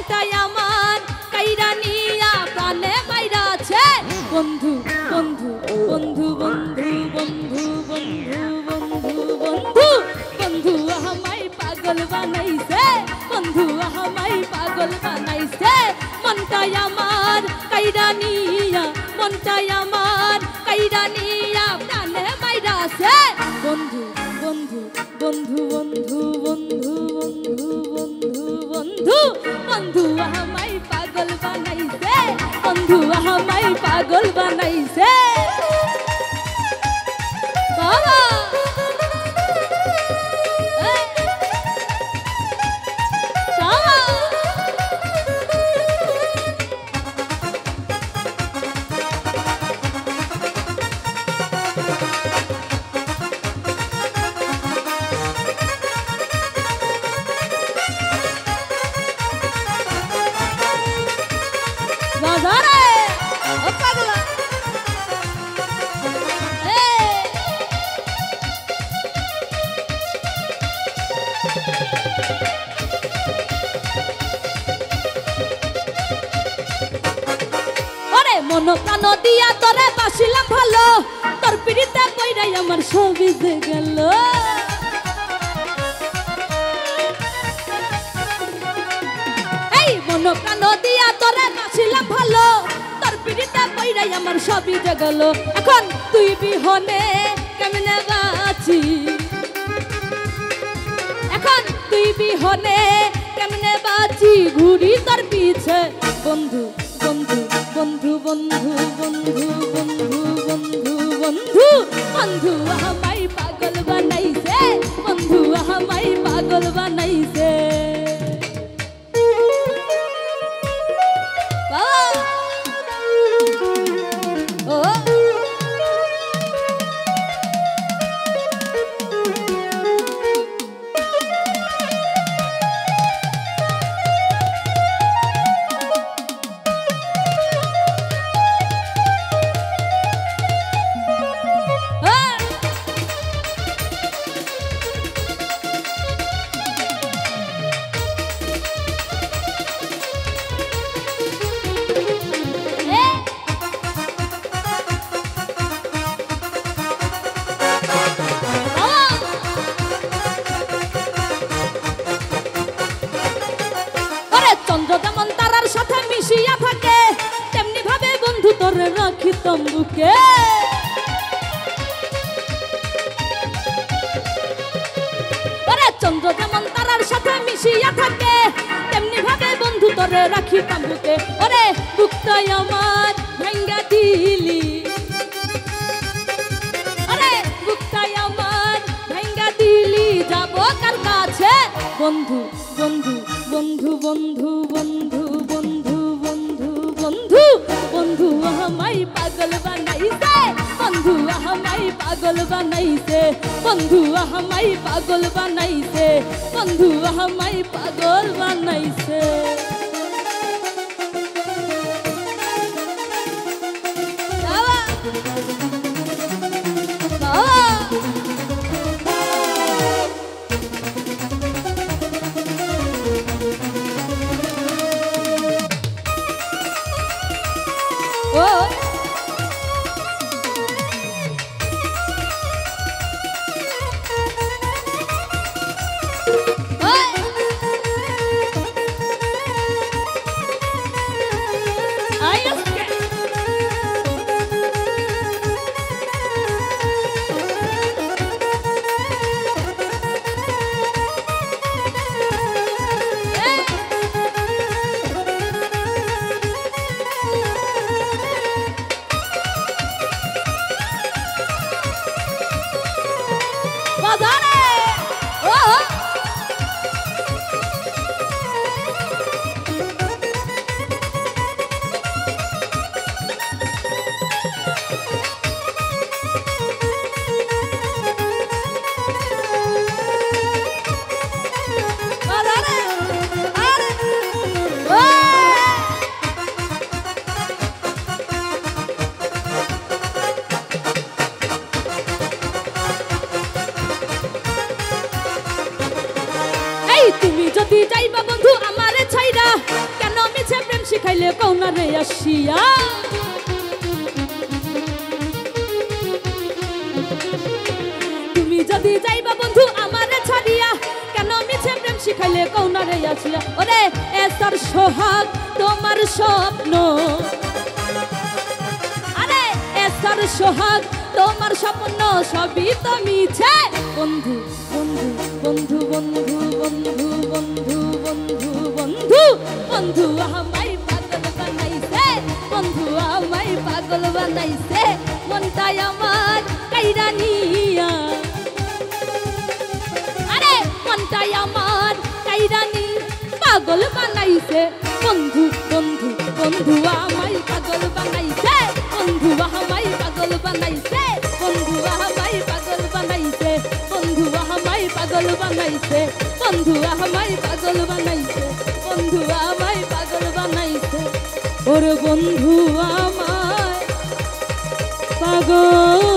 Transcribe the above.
মনটাই আমার কাইরা নিয়া প্রাণে মাইরা আছে বন্ধু বন্ধু বন্ধু বন্ধু বন্ধু বন্ধু বন্ধু বন্ধু বন্ধু আমায় পাগল বানাইছে বন্ধু আমায় পাগল বানাইছে মনটাই আমার কাইরা নিয়া মনটাই আমার কাইরা নিয়া প্রাণে মাইরা আছে বন্ধু বন্ধু বন্ধু বন্ধু বন্ধু বন্ধু বন্ধু বন্ধু আমায় পাগল বানাইছে বন্ধু আমায় পাগল বানাইছে বাবা মন প্রাণ দিয়া তোরে বাসিলাম ভালো তোর পিড়িতে কইরাই আমার সবই যে গেল এই মন প্রাণ দিয়া তোরে বাসিলাম ভালো তোর পিড়িতে কইরাই আমার সবই যে গেল এখন তুই বিহনে কেমনে বাঁচি এখন তুই বিহনে কেমনে বাঁচি ঘুরি তোর পিছে বন্ধু বন্ধু বন্ধু বন্ধু বন্ধু বন্ধু বন্ধু বন্ধু বন্ধু আমায় পাগল বানাইছে বন্ধু আমায় পাগল বানাইছে রাখি তম্বুকে চন্দ্র যেমন তারার সাথে মিশিয়া থাকে তেমনি ভাবে বন্ধু তোরে রাখি তম্বুকে ওরে বুকটাই আমার ভাঙ্গা দিলি আরে বুকটাই আমার ভাঙ্গা দিলি যাব কার কাছে বন্ধু বন্ধু বন্ধু বন্ধু বন্ধু বন্ধু বন্ধু বন্ধু বন্ধু আমায় পাগল বানাইছে বন্ধু আমায় পাগল বানাইছে বন্ধু আমায় পাগল বানাইছে বন্ধু আমায় পাগল বানাইছে তুমি যদি যাইবা বন্ধু আমারে ছাইরা মিছে প্রেম শিখাইলে কৌনা রে আসিয়া তুমি যদি যাইবা বন্ধু আমারে ছাড়িয়া কেন মিছে প্রেম শিখাইলে কৌনা রে আসিয়া ওরে এসার সোহাগ তোমার স্বপ্ন আরে এসার সোহাগ তোমার স্বপ্ন সবই তো মিছে বন্ধু বন্ধু বন্ধু বন্ধু বন্ধু বন্ধু বন্ধু বন্ধু বন্ধু আমায় পাগল বানাইছে বন্ধু আমায় পাগল বানাইছে মনটাই আমার কাইরা নিয়া আরে মনটাই আমার কাইরা নি পাগল বানাইছে বন্ধু বন্ধু বন্ধু আমায় পাগল বানাইছে বন্ধু আমায় পাগল বানাইছে বন্ধু আমায় পাগল বানাইছে বন্ধু আমায় পাগল বানাইছে বন্ধু আমায় পাগল বানাইছে বন্ধু আমায় পাগল বানাইছে ওরে বন্ধু আমায় পাগল